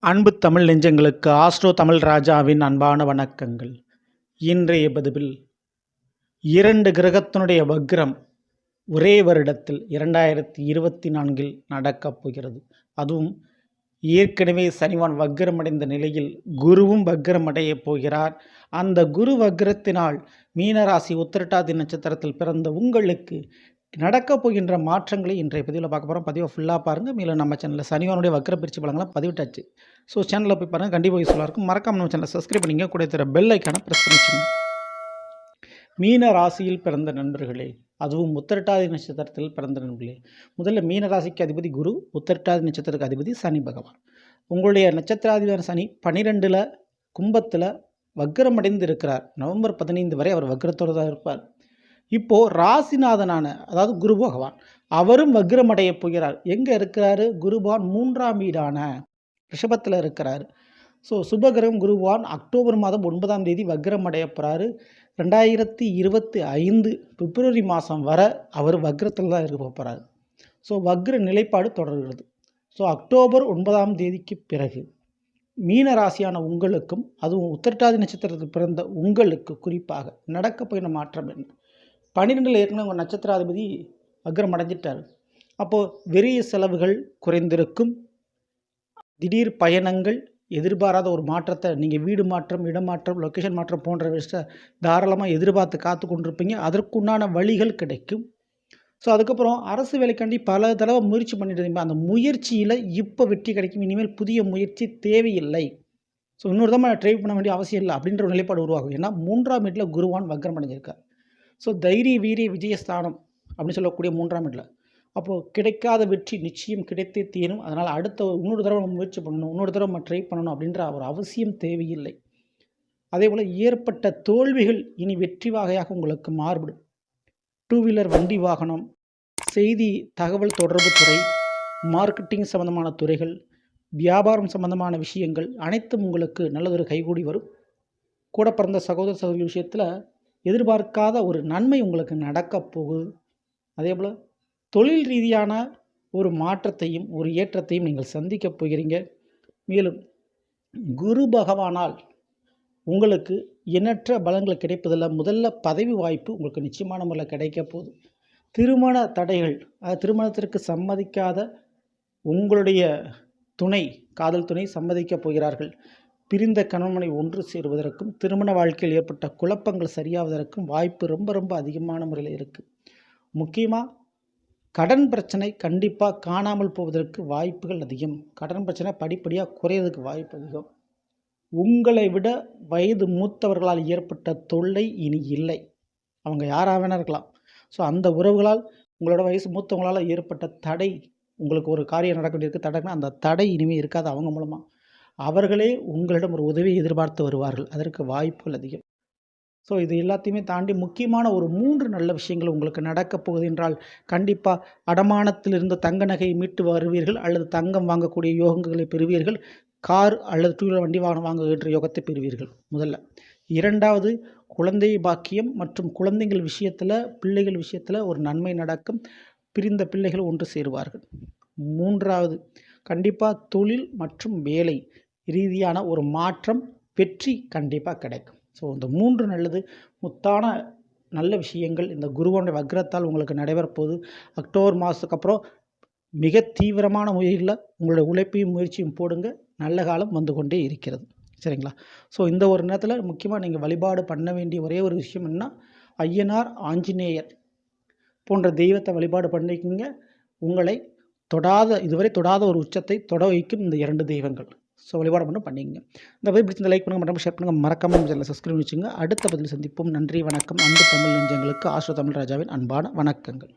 அன்பு தமிழ் நெஞ்சங்களுக்கு ஆஸ்ட்ரோ தமிழ் ராஜாவின் அன்பான வணக்கங்கள். இன்றைய பதிவில் 2 கிரகத்தினுடைய வக்ரம் ஒரே வருடத்தில் 2024 நடக்கப் போகிறது. அதுவும் ஏற்கனவே சனிவான் வக்ரமடைந்த நிலையில் குருவும் வக்ரமடைய போகிறார். அந்த குரு வக்ரத்தினால் மீனராசி உத்திரட்டாதி நட்சத்திரத்தில் பிறந்த உங்களுக்கு நடக்கப் போகின்ற மாற்றங்களை இன்றைய பதிவில் பார்க்க போகிறோம். பதிவை ஃபுல்லாக பாருங்கள். மேலும் நம்ம சேனலில் சனிவானுடைய வக்ர பிரிச்சு பலங்களாம் பதிவிட்டாச்சு. ஸோ சேனலில் போய் பாருங்கள், கண்டிப்பாக யூஸ்ஃபுல்லாக இருக்கும். மறக்காம நம்ம சேனலை சப்ஸ்கிரைப் பண்ணிங்க, கூட தர பெல் ஐக்கானை ப்ரெஸ் பண்ணி வச்சுங்க. மீன ராசியில் பிறந்த நண்பர்களே, அதுவும் உத்திரட்டாதி நட்சத்திரத்தில் பிறந்த நண்பர்களே, முதல்ல மீன ராசிக்கு அதிபதி குரு, உத்திரட்டாதி நட்சத்திரத்துக்கு அதிபதி சனி பகவான். உங்களுடைய நட்சத்திராதிபதி சனி 12 கும்பத்தில் வக்ரமடைந்து இருக்கிறார். நவம்பர் 15 வரை அவர் வக்ரத்தோடு தான் இருப்பார். இப்போது ராசிநாதனான அதாவது குரு பகவான் அவரும் வக்ரமடைய போகிறார். எங்கே இருக்கிறாரு? குரு பகவான் 3ஆம் வீடான ரிஷபத்தில் இருக்கிறார். ஸோ சுபகிரகம் குரு பகவான் அக்டோபர் மாதம் 9ஆம் தேதி வக்ரமடைய போகிறாரு. 2025 பிப்ரவரி மாதம் வரை அவர் வக்ரத்தில் தான் இருக்க போகிறார். ஸோ வக்ர நிலைப்பாடு தொடர்கிறது. ஸோ அக்டோபர் 9ஆம் தேதிக்கு பிறகு மீன ராசியான உங்களுக்கும், அதுவும் உத்திரட்டாதி நட்சத்திரத்தில் பிறந்த உங்களுக்கு குறிப்பாக நடக்க போகிற மாற்றம் என்ன? 12 ஏற்கனவே உங்கள் நட்சத்திராதிபதி வக்ரம் அடைஞ்சிட்டார். அப்போது விரைய செலவுகள் குறைந்திருக்கும். திடீர் பயணங்கள், எதிர்பாராத ஒரு மாற்றத்தை நீங்கள் வீடு மாற்றம், இடமாற்றம், லொக்கேஷன் மாற்றம் போன்ற விஷயத்தை தாராளமாக எதிர்பார்த்து காத்து கொண்டிருப்பீங்க. அதற்குண்டான வழிகள் கிடைக்கும். ஸோ அதுக்கப்புறம் அரசு வேலைக்காண்டி பல தடவை முயற்சி பண்ணிட்டு இருந்தீங்க. அந்த முயற்சியில் இப்போ வெற்றி கிடைக்கும். இனிமேல் புதிய முயற்சி தேவையில்லை. ஸோ இன்னொரு தான் ட்ரை பண்ண வேண்டிய அவசியம் இல்லை அப்படின்ற ஒரு நிலைப்பாடு உருவாகும். ஏன்னா 3ஆம் வீட்டில் குருவான் வக்ரம் அடைஞ்சிருக்கார். ஸோ தைரிய வீரிய விஜயஸ்தானம் அப்படின்னு சொல்லக்கூடிய 3ஆம் இடத்துல. அப்போது கிடைக்காத வெற்றி நிச்சயம் கிடைத்தே தீரும். அதனால் அடுத்த இன்னொரு தடவை நம்ம முயற்சி பண்ணணும், இன்னொரு தடவை நம்ம ட்ரை பண்ணணும் அப்படின்ற ஒரு அவசியம் தேவையில்லை. அதே போல் ஏற்பட்ட தோல்விகள் இனி வெற்றி வகையாக உங்களுக்கு மாறுபடும். 2 வீலர் வண்டி வாகனம், செய்தி தகவல் தொடர்பு துறை, மார்க்கெட்டிங் சம்பந்தமான துறைகள், வியாபாரம் சம்பந்தமான விஷயங்கள் அனைத்தும் உங்களுக்கு நல்லதொரு கைகூடி வரும். கூட பிறந்த சகோதர சகோதரி விஷயத்தில் எதிர்பார்க்காத ஒரு நன்மை உங்களுக்கு நடக்கப் போகுது. அதே போல் தொழில் ரீதியான ஒரு மாற்றத்தையும் ஒரு ஏற்றத்தையும் நீங்கள் சந்திக்கப் போகிறீங்க. மேலும் குரு பகவானால் உங்களுக்கு எண்ணற்ற பலன்கள் கிடைப்பதில்லை. முதல்ல பதவி வாய்ப்பு உங்களுக்கு நிச்சயமான முறையில் கிடைக்க போகுது. திருமண தடைகள், திருமணத்திற்கு சம்மதிக்காத உங்களுடைய துணை, காதல் துணை சம்மதிக்கப் போகிறார்கள். பிரிந்த கணவனை ஒன்று சேருவதற்கும் திருமண வாழ்க்கையில் ஏற்பட்ட குழப்பங்கள் சரியாவதற்கும் வாய்ப்பு ரொம்ப அதிகமான முறையில் இருக்குது. முக்கியமாக கடன் பிரச்சனை கண்டிப்பாக காணாமல் போவதற்கு வாய்ப்புகள் அதிகம். கடன் பிரச்சனை படிப்படியாக குறையிறதுக்கு வாய்ப்பு அதிகம். உங்களை விட வயது மூத்தவர்களால் ஏற்பட்ட தொல்லை இனி இல்லை. அவங்க யாராக வேணா இருக்கலாம். ஸோ அந்த உறவுகளால், உங்களோட வயசு மூத்தவங்களால் ஏற்பட்ட தடை, உங்களுக்கு ஒரு காரியம் நடக்க வேண்டியிருக்கு, தடைனா அந்த தடை இனிமேல் இருக்காது. அவங்க மூலமாக அவர்களே உங்களிடம் ஒரு உதவியை எதிர்பார்த்து வருவார்கள். அதற்கு வாய்ப்புகள் அதிகம். ஸோ இது எல்லாத்தையுமே தாண்டி முக்கியமான ஒரு 3 நல்ல விஷயங்கள் உங்களுக்கு நடக்கப் போகுது என்றால், கண்டிப்பாக அடமானத்திலிருந்து தங்க நகையை மீட்டு வருவீர்கள், அல்லது தங்கம் வாங்கக்கூடிய யோகங்களை பெறுவீர்கள். கார் அல்லது 2 வீலர் வண்டி வாகனம் வாங்குகின்ற யோகத்தை பெறுவீர்கள். முதல்ல. 2வது, குழந்தை பாக்கியம் மற்றும் குழந்தைகள் விஷயத்தில், பிள்ளைகள் விஷயத்தில் ஒரு நன்மை நடக்கும். பிரிந்த பிள்ளைகள் ஒன்று சேருவார்கள். 3வது, கண்டிப்பாக தொழில் மற்றும் வேலை ரீதியான ஒரு மாற்றம், வெற்றி கண்டிப்பாக கிடைக்கும். ஸோ இந்த 3 நல்லது முத்தான நல்ல விஷயங்கள் இந்த குருவோட வக்ரத்தால் உங்களுக்கு நடைபெறப்போகுது. அக்டோபர் மாதத்துக்கு அப்புறம் மிக தீவிரமான முறையில் உங்களுடைய உழைப்பையும் முயற்சியும் போடுங்க. நல்ல காலம் வந்து கொண்டே இருக்கிறது. சரிங்களா? ஸோ இந்த ஒரு நேரத்தில் முக்கியமாக நீங்கள் வழிபாடு பண்ண வேண்டிய ஒரே ஒரு விஷயம் என்ன, ஐயனார், ஆஞ்சநேயர் போன்ற தெய்வத்தை வழிபாடு பண்ணிக்கிங்க. உங்களை இதுவரை தொடாத ஒரு உச்சத்தை தொட வைக்கும் இந்த 2 தெய்வங்கள். ஸோ வழிபாடு பண்ணிங்க. இந்த பதிவு பிடிச்சிருந்த லைக் பண்ணுங்கள், மறக்காம ஷேர் பண்ணுங்கள், மறக்காம சேனலை சப்ஸ்கிரைப் வச்சுங்க. அடுத்த பதிவில் சந்திப்போம். நன்றி, வணக்கம். அன்பு தமிழ் நெஞ்சங்களுக்கு ஆஸ்ட்ரோ தமிழ் ராஜாவின் அன்பான வணக்கங்கள்.